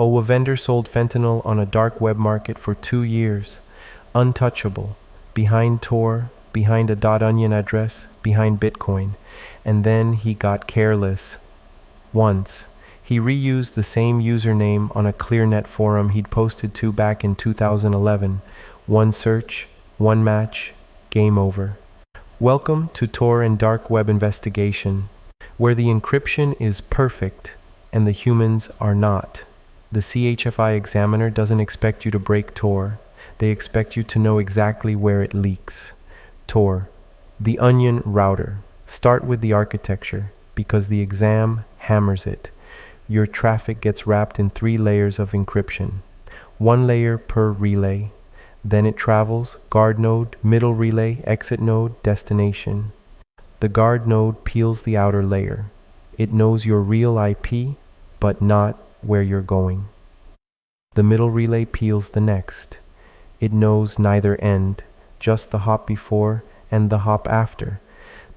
Oh, a vendor sold fentanyl on a dark web market for 2 years. Untouchable. Behind Tor, behind a .onion address, behind Bitcoin. And then he got careless. Once, he reused the same username on a clearnet forum he'd posted to back in 2011. One search, one match, game over. Welcome to Tor and Dark Web Investigation, where the encryption is perfect and the humans are not. The CHFI examiner doesn't expect you to break Tor. They expect you to know exactly where it leaks. Tor, the onion router. Start with the architecture, because the exam hammers it. Your traffic gets wrapped in 3 layers of encryption. 1 layer per relay. Then it travels, guard node, middle relay, exit node, destination. The guard node peels the outer layer. It knows your real IP, but not where you're going. The middle relay peels the next. It knows neither end, just the hop before and the hop after.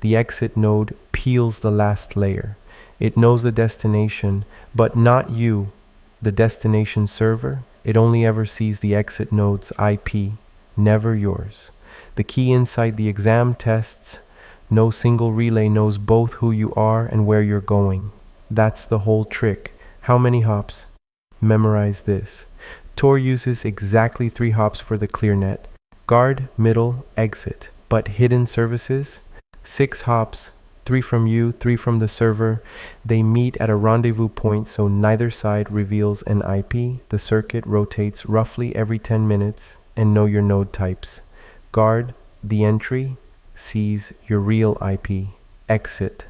The exit node peels the last layer. It knows the destination, but not you, the destination server. It only ever sees the exit node's IP, never yours. The key inside the exam tests, no single relay knows both who you are and where you're going. That's the whole trick. How many hops? Memorize this. Tor uses exactly 3 hops for the clearnet. Guard, middle, exit. But hidden services? 6 hops. 3 from you, 3 from the server. They meet at a rendezvous point so neither side reveals an IP. The circuit rotates roughly every 10 minutes and know your node types. Guard, the entry, sees your real IP. Exit,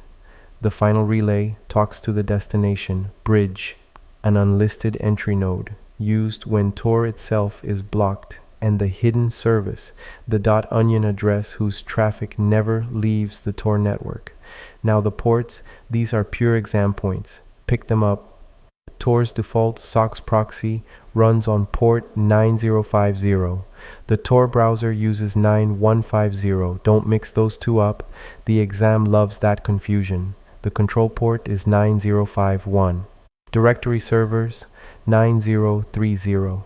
the final relay, talks to the destination. Bridge, an unlisted entry node, used when Tor itself is blocked. And the hidden service, the .onion address whose traffic never leaves the Tor network. Now the ports, these are pure exam points. Pick them up. Tor's default SOCKS proxy runs on port 9050. The Tor browser uses 9150. Don't mix those two up. The exam loves that confusion. The control port is 9051. Directory servers 9030.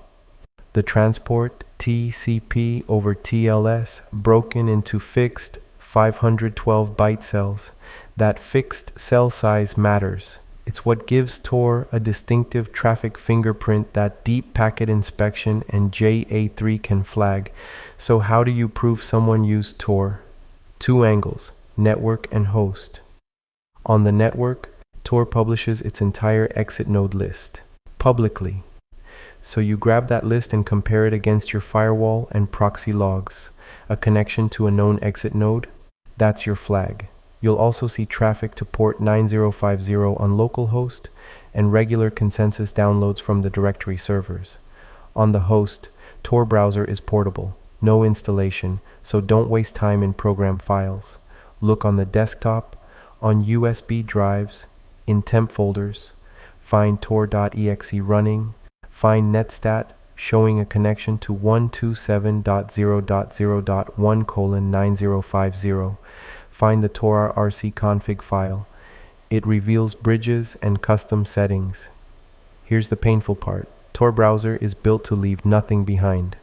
The transport TCP over TLS broken into fixed 512 byte cells. That fixed cell size matters. It's what gives Tor a distinctive traffic fingerprint that deep packet inspection and JA3 can flag. So how do you prove someone used Tor? 2 angles, network and host. On the network, Tor publishes its entire exit node list publicly. So you grab that list and compare it against your firewall and proxy logs. A connection to a known exit node, that's your flag. You'll also see traffic to port 9050 on localhost and regular consensus downloads from the directory servers. On the host, Tor Browser is portable, no installation, so don't waste time in program files. Look on the desktop, on USB drives, in temp folders, find tor.exe running, find netstat showing a connection to 127.0.0.1:9050. Find the Tor RC config file. It reveals bridges and custom settings. Here's the painful part. Tor Browser is built to leave nothing behind.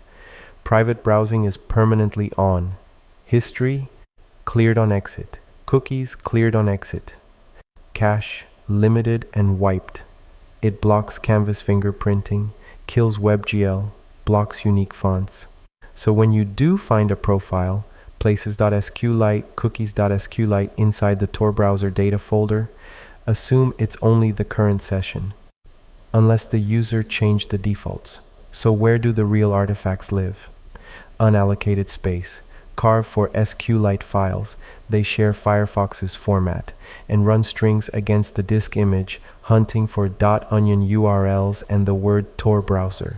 Private browsing is permanently on. History, cleared on exit. Cookies, cleared on exit. Cache, limited and wiped. It blocks canvas fingerprinting, kills WebGL, blocks unique fonts. So when you do find a profile, places.sqlite, cookies.sqlite inside the Tor browser data folder, assume it's only the current session, unless the user changed the defaults. So where do the real artifacts live? Unallocated space, carved for SQLite files. They share Firefox's format and run strings against the disk image, hunting for .onion URLs and the word Tor browser.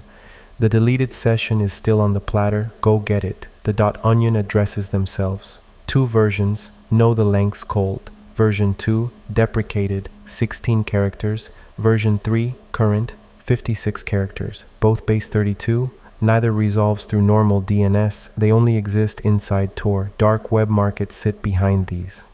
The deleted session is still on the platter, go get it. The .onion addresses themselves. 2 versions, know the lengths cold. Version 2, deprecated, 16 characters. Version 3, current, 56 characters. Both base 32. Neither resolves through normal DNS. They only exist inside Tor. Dark web markets sit behind these.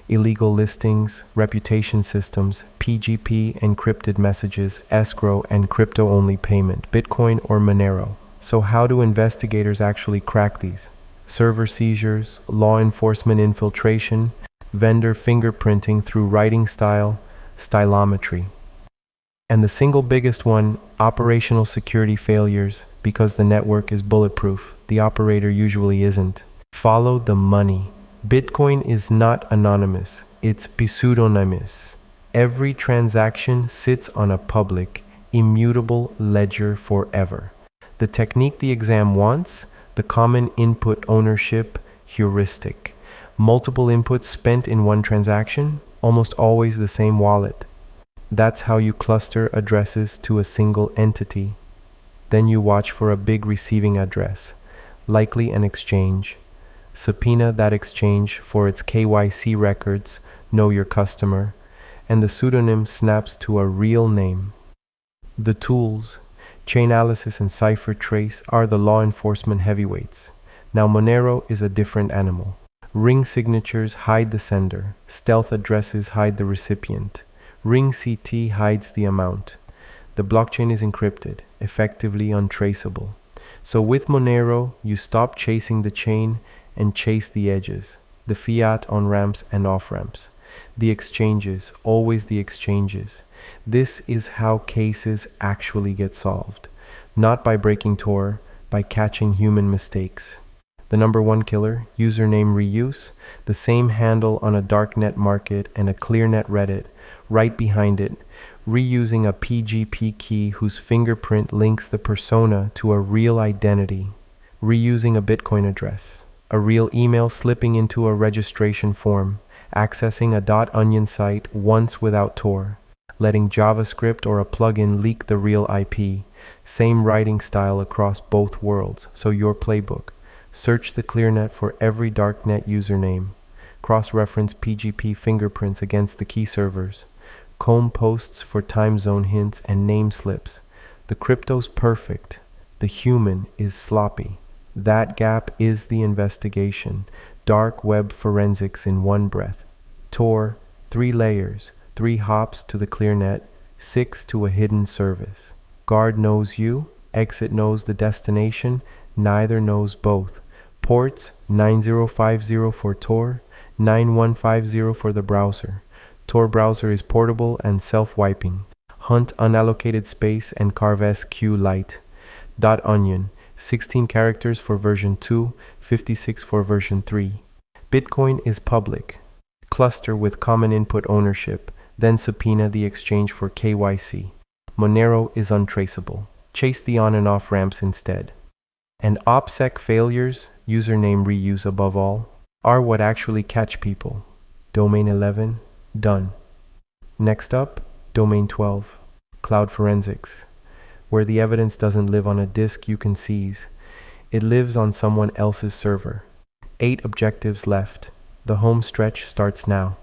illegal listings, reputation systems, PGP, encrypted messages, escrow, and crypto-only payment, Bitcoin or Monero. So how do investigators actually crack these? Server seizures, law enforcement infiltration, vendor fingerprinting through writing style, stylometry. And the single biggest one, operational security failures, because the network is bulletproof. The operator usually isn't. Follow the money. Bitcoin is not anonymous, it's pseudonymous. Every transaction sits on a public, immutable ledger forever. The technique the exam wants, the common input ownership heuristic. Multiple inputs spent in one transaction, almost always the same wallet. That's how you cluster addresses to a single entity. Then you watch for a big receiving address, likely an exchange. Subpoena that exchange for its KYC records, know your customer, and the pseudonym snaps to a real name. The tools, Chainalysis and CipherTrace, are the law enforcement heavyweights. Now Monero is a different animal. Ring signatures hide the sender, stealth addresses hide the recipient. Ring CT hides the amount. The blockchain is encrypted, effectively untraceable. So with Monero, you stop chasing the chain and chase the edges, the fiat on-ramps and off-ramps. The exchanges, always the exchanges. This is how cases actually get solved. Not by breaking Tor, by catching human mistakes. The number one killer, username reuse, the same handle on a darknet market and a clearnet Reddit, right behind it, reusing a PGP key whose fingerprint links the persona to a real identity, reusing a Bitcoin address, a real email slipping into a registration form, accessing a .onion site once without Tor, letting JavaScript or a plugin leak the real IP, same writing style across both worlds, so your playbook. Search the clearnet for every darknet username, cross-reference PGP fingerprints against the key servers, comb posts for time zone hints and name slips. The crypto's perfect, the human is sloppy. That gap is the investigation. Dark web forensics in one breath. Tor, 3 layers, 3 hops to the clearnet, 6 to a hidden service. Guard knows you, exit knows the destination, neither knows both. Ports 9050 for Tor, 9150 for the browser. Tor Browser is portable and self-wiping. Hunt unallocated space and carve SQ light. .onion, 16 characters for version 2, 56 for version 3. Bitcoin is public. Cluster with common input ownership, then subpoena the exchange for KYC. Monero is untraceable. Chase the on and off ramps instead. And OPSEC failures, username reuse above all, are what actually catch people. Domain 11, done. Next up, Domain 12, Cloud Forensics, where the evidence doesn't live on a disk you can seize. It lives on someone else's server. 8 objectives left. The home stretch starts now.